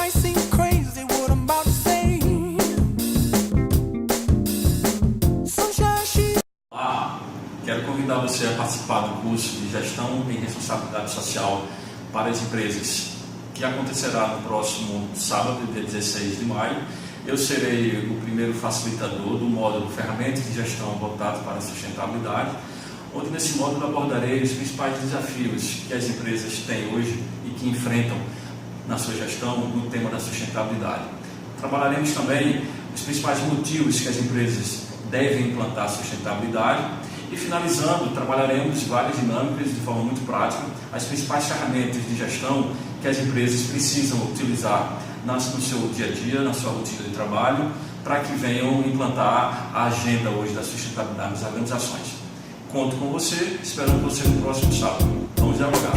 might seem crazy what I'm about to say. Olá, quero convidar você a participar do curso de Gestão em Responsabilidade Social para as Empresas, que acontecerá no próximo sábado, dia 16 de maio. Eu serei o primeiro facilitador do módulo Ferramentas de Gestão voltado para a Sustentabilidade, onde nesse módulo abordarei os principais desafios que as empresas têm hoje e que enfrentam na sua gestão no tema da sustentabilidade. Trabalharemos também os principais motivos que as empresas devem implantar a sustentabilidade e, finalizando, trabalharemos várias dinâmicas de forma muito prática, as principais ferramentas de gestão que as empresas precisam utilizar no seu dia a dia, na sua rotina de trabalho, para que venham implantar a agenda hoje da sustentabilidade nas organizações. Conto com você, esperando você no próximo sábado. Vamos dialogar.